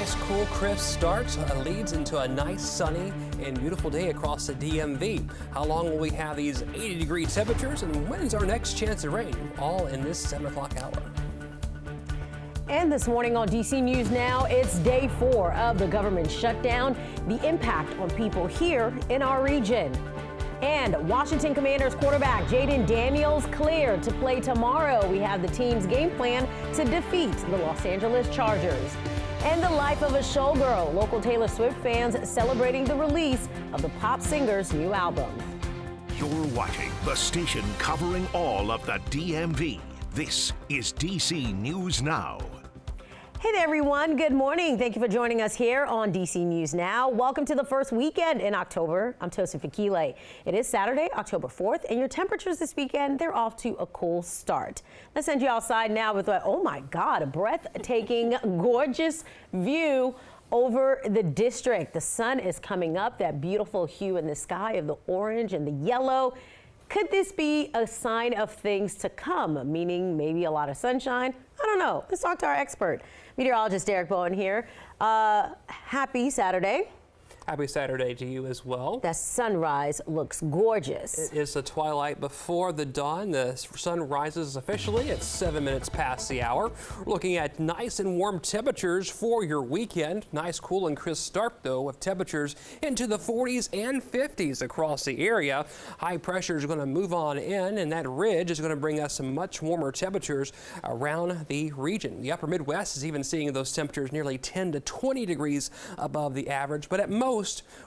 nice, cool, crisp start leads into a nice, sunny, and beautiful day across the DMV. How long will we have these 80-degree temperatures, and when's our next chance of rain? All in this 7 o'clock hour. And this morning on DC News Now, it's day 4 of the government shutdown, the impact on people here in our region. And Washington Commanders quarterback Jayden Daniels cleared to play tomorrow. We have the team's game plan to defeat the Los Angeles Chargers. And the life of a showgirl. Local Taylor Swift fans celebrating the release of the pop singer's new album. You're watching the station covering all of the DMV. This is DC News Now. Hey there, everyone. Good morning. Thank you for joining us here on DC News Now. Welcome to the first weekend in October. I'm Tosin Fakile. It is Saturday, October 4th, and your temperatures this weekend, they're off to a cool start. Let's send you outside now with oh my God, a breathtaking, gorgeous view over the district. The sun is coming up, that beautiful hue in the sky of the orange and the yellow. Could this be a sign of things to come, meaning maybe a lot of sunshine? I don't know. Let's talk to our expert, meteorologist Derek Bowen here. Happy Saturday. Happy Saturday to you as well. That sunrise looks gorgeous. It is the twilight before the dawn. The sun rises officially at 7 minutes past the hour. We're looking at nice and warm temperatures for your weekend. Nice, cool, and crisp start, though, with temperatures into the 40s and 50s across the area. High pressure is going to move on in, and that ridge is going to bring us some much warmer temperatures around the region. The upper Midwest is even seeing those temperatures nearly 10 to 20 degrees above the average, but at most,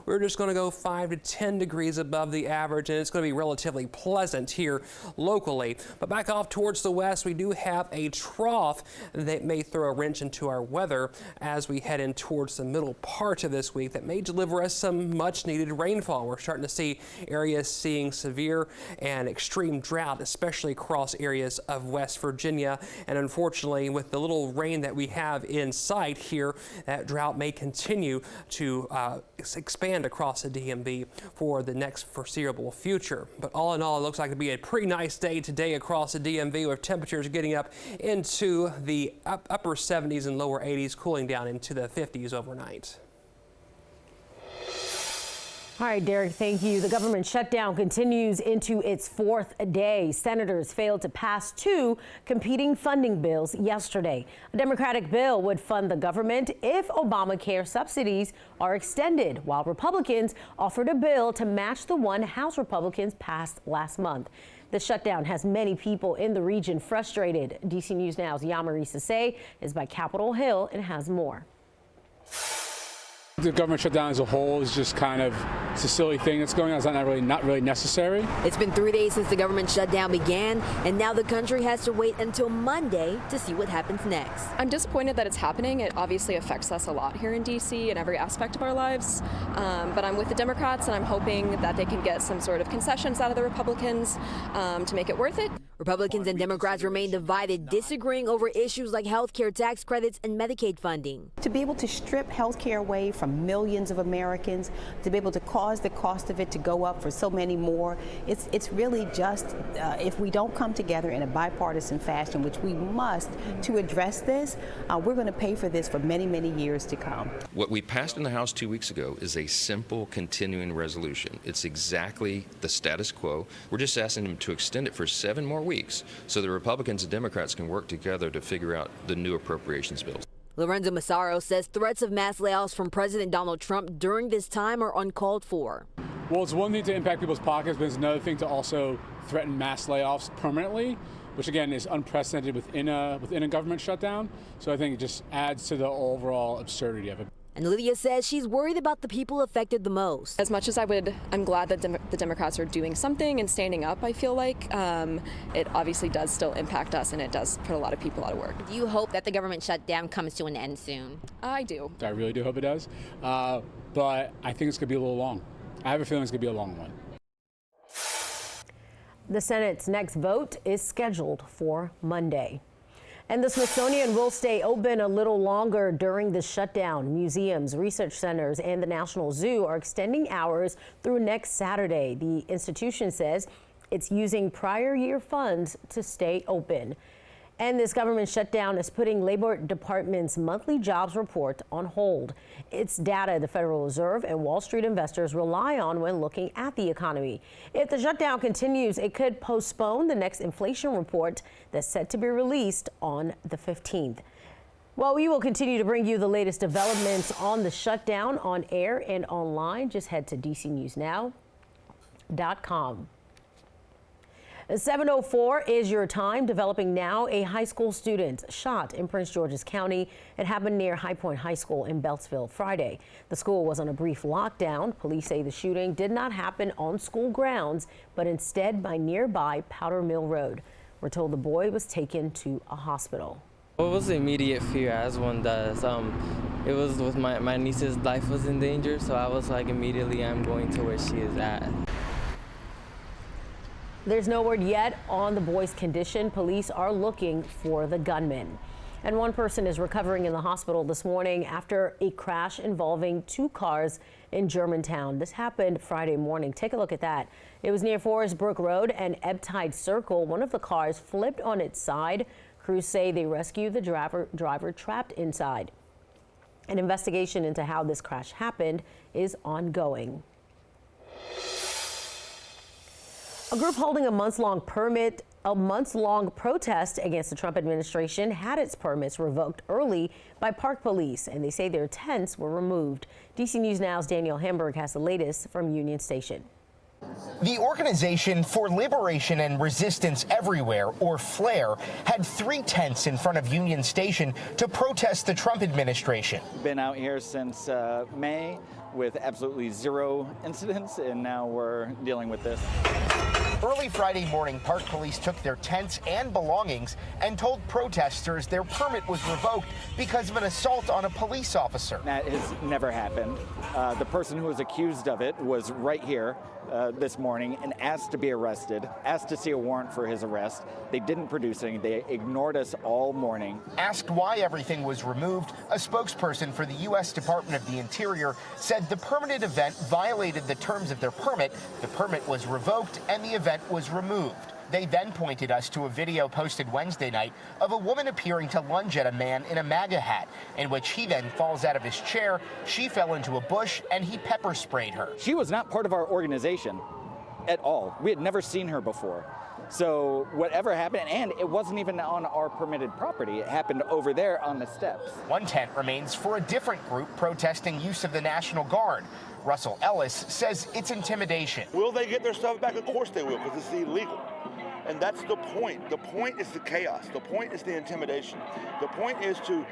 we're just going to go 5 to 10 degrees above the average, and it's going to be relatively pleasant here locally. But back off towards the west, we do have a trough that may throw a wrench into our weather as we head in towards the middle part of this week that may deliver us some much needed rainfall. We're starting to see areas seeing severe and extreme drought, especially across areas of West Virginia. And unfortunately, with the little rain that we have in sight here, that drought may continue to expand across the DMV for the next foreseeable future. But all in all, it looks like it'll be a pretty nice day today across the DMV, with temperatures getting up into the upper 70s and lower 80s, cooling down into the 50s overnight. All right, Derek, thank you. The government shutdown continues into its 4th day. Senators failed to pass 2 competing funding bills yesterday. A Democratic bill would fund the government if Obamacare subsidies are extended, while Republicans offered a bill to match the one House Republicans passed last month. The shutdown has many people in the region frustrated. DC News Now's Yamari Sase is by Capitol Hill and has more. The government shutdown as a whole is just kind of, it's a silly thing that's going on. It's not really necessary. It's been 3 days since the government shutdown began, and now the country has to wait until Monday to see what happens next. I'm disappointed that it's happening. It obviously affects us a lot here in D.C. in every aspect of our lives. But I'm with the Democrats, and I'm hoping that they can get some sort of concessions out of the Republicans to make it worth it. Republicans and Democrats remain divided, disagreeing over issues like health care tax credits and Medicaid funding. To be able to strip health care away from millions of Americans, to be able to cause the cost of it to go up for so many more, it's really just, if we don't come together in a bipartisan fashion, which we must, to address this, we're going to pay for this for many, many years to come. What we passed in the House 2 weeks ago is a simple continuing resolution. It's exactly the status quo. We're just asking them to extend it for 7 more weeks so the Republicans and Democrats can work together to figure out the new appropriations bills. Lorenzo Massaro says threats of mass layoffs from President Donald Trump during this time are uncalled for. Well, it's one thing to impact people's pockets, but it's another thing to also threaten mass layoffs permanently, which again is unprecedented within a government shutdown. So I think it just adds to the overall absurdity of it. And Lydia says she's worried about the people affected the most. As much as I'm glad that the Democrats are doing something and standing up, I feel like it obviously does still impact us, and it does put a lot of people out of work. Do you hope that the government shutdown comes to an end soon? I do. I really do hope it does. But I think it's going to be a little long. I have a feeling it's going to be a long one. The Senate's next vote is scheduled for Monday. And the Smithsonian will stay open a little longer during the shutdown. Museums, research centers, and the National Zoo are extending hours through next Saturday. The institution says it's using prior year funds to stay open. And this government shutdown is putting Labor Department's monthly jobs report on hold. It's data the Federal Reserve and Wall Street investors rely on when looking at the economy. If the shutdown continues, it could postpone the next inflation report that's set to be released on the 15th. Well, we will continue to bring you the latest developments on the shutdown on air and online. Just head to DCNewsNow.com. 7:04 is your time. Developing now, a high school student shot in Prince George's County. It happened near High Point High School in Beltsville Friday. The school was on a brief lockdown. Police say the shooting did not happen on school grounds, but instead by nearby Powder Mill Road. We're told the boy was taken to a hospital. It was immediate fear, as one does. It was with my niece's life was in danger, so I was like, immediately I'm going to where she is at. There's no word yet on the boy's condition. Police are looking for the gunman. And one person is recovering in the hospital this morning after a crash involving two cars in Germantown. This happened Friday morning. Take a look at that. It was near Forest Brook Road and Ebbtide Circle. One of the cars flipped on its side. Crews say they rescued the driver trapped inside. An investigation into how this crash happened is ongoing. A group holding a months-long protest against the Trump administration had its permits revoked early by Park Police, and they say their tents were removed. DC News Now's Daniel Hamburg has the latest from Union Station. The Organization for Liberation and Resistance Everywhere, or FLAIR, had 3 tents in front of Union Station to protest the Trump administration. Been out here since May with absolutely 0 incidents, and now we're dealing with this. Early Friday morning, Park Police took their tents and belongings and told protesters their permit was revoked because of an assault on a police officer. That has never happened. The person who was accused of it was right here this morning and asked to be arrested, asked to see a warrant for his arrest. They didn't produce any. They ignored us all morning. Asked why everything was removed, a spokesperson for the U.S. Department of the Interior said the permitted event violated the terms of their permit. The permit was revoked and the event was removed. They then pointed us to a video posted Wednesday night of a woman appearing to lunge at a man in a MAGA hat, in which he then falls out of his chair. She fell into a bush and he pepper sprayed her. She was not part of our organization at all. We had never seen her before. So whatever happened, and it wasn't even on our permitted property. It happened over there on the steps. One tent remains for a different group protesting use of the National Guard. Russell Ellis says it's intimidation. Will they get their stuff back? Of course they will, because it's illegal. And that's the point. The point is the chaos. The point is the intimidation. The point is to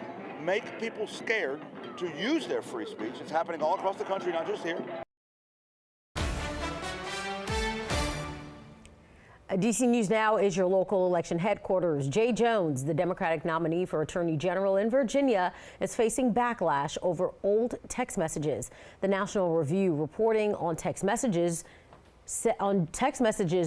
make people scared to use their free speech. It's happening all across the country, not just here. DC News Now is your local election headquarters. Jay Jones, the Democratic nominee for Attorney General in Virginia, is facing backlash over old text messages. The National Review reporting on text messages,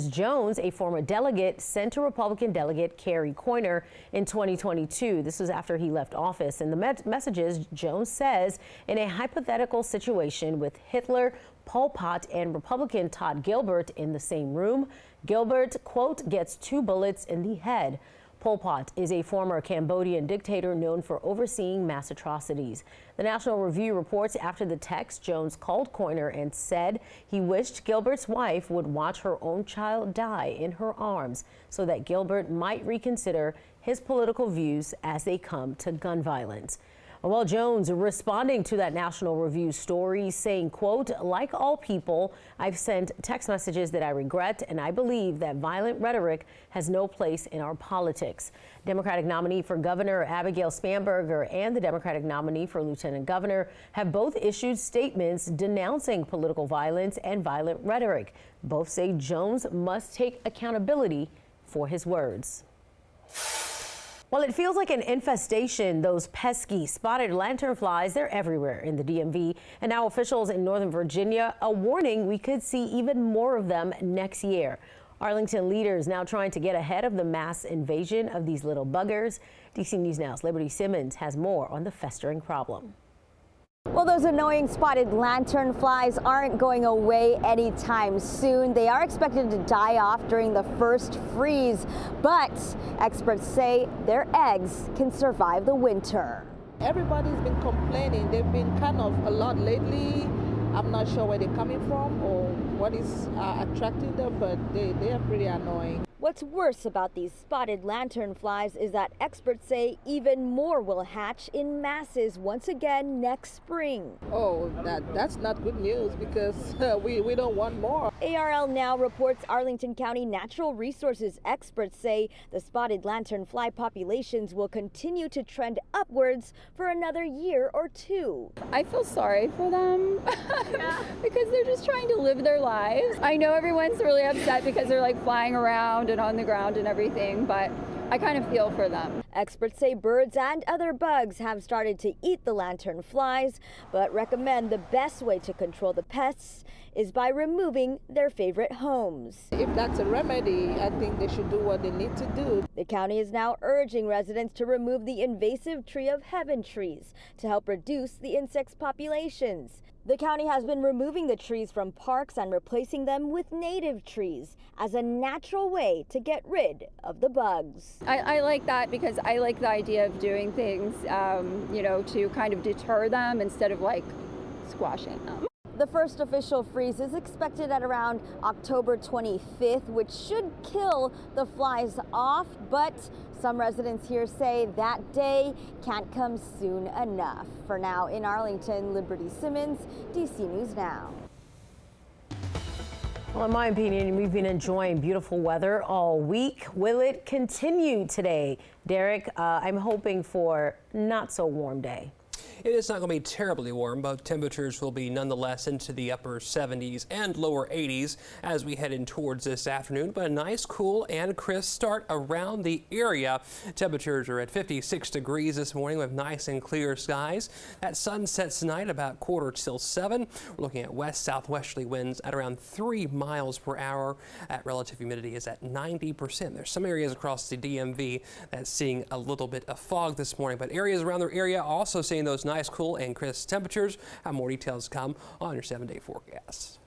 Jones, a former delegate, sent to Republican delegate Kerry Coyner in 2022. This was after he left office. In the messages, Jones says, in a hypothetical situation with Hitler, Pol Pot, and Republican Todd Gilbert in the same room, Gilbert, quote, gets 2 bullets in the head. Pol Pot is a former Cambodian dictator known for overseeing mass atrocities. The National Review reports after the text, Jones called Coyner and said he wished Gilbert's wife would watch her own child die in her arms so that Gilbert might reconsider his political views as they come to gun violence. Well, Jones responding to that National Review story saying, quote, like all people, I've sent text messages that I regret, and I believe that violent rhetoric has no place in our politics. Democratic nominee for governor Abigail Spanberger and the Democratic nominee for lieutenant governor have both issued statements denouncing political violence and violent rhetoric. Both say Jones must take accountability for his words. Well, it feels like an infestation. Those pesky spotted lanternflies, they're everywhere in the DMV. And now officials in Northern Virginia are warning we could see even more of them next year. Arlington leaders now trying to get ahead of the mass invasion of these little buggers. DC News Now's Liberty Simmons has more on the festering problem. Well, those annoying spotted lanternflies aren't going away anytime soon. They are expected to die off during the first freeze, but experts say their eggs can survive the winter. Everybody's been complaining. They've been kind of a lot lately. I'm not sure where they're coming from or what is attracting them, but they are pretty annoying. What's worse about these spotted lanternflies is that experts say even more will hatch in masses once again next spring. Oh, that's not good news because we don't want more. ARL Now reports Arlington County natural resources experts say the spotted lanternfly populations will continue to trend upwards for another year or two. I feel sorry for them because they're just trying to live their lives. I know everyone's really upset because they're like flying around and on the ground and everything, but I kind of feel for them. Experts say birds and other bugs have started to eat the lanternflies, but recommend the best way to control the pests is by removing their favorite homes. If that's a remedy, I think they should do what they need to do. The county is now urging residents to remove the invasive tree of heaven trees to help reduce the insects' populations. The county has been removing the trees from parks and replacing them with native trees as a natural way to get rid of the bugs. I like that because I like the idea of doing things, you know, to kind of deter them instead of like squashing them. The first official freeze is expected at around October 25th, which should kill the flies off, but some residents here say that day can't come soon enough. For now, in Arlington, Liberty Simmons, DC News Now. Well, in my opinion, we've been enjoying beautiful weather all week. Will it continue today? Derek, I'm hoping for not so warm day. It is not going to be terribly warm, but temperatures will be nonetheless into the upper 70s and lower 80s as we head in towards this afternoon. But a nice, cool and crisp start around the area. Temperatures are at 56 degrees this morning with nice and clear skies. That sun sets tonight about 6:45. We're looking at west-southwesterly winds at around 3 miles per hour. That relative humidity is at 90%. There's some areas across the DMV that's seeing a little bit of fog this morning, but areas around their area also seeing those nice, cool and crisp temperatures. Have more details come on your 7-day forecast.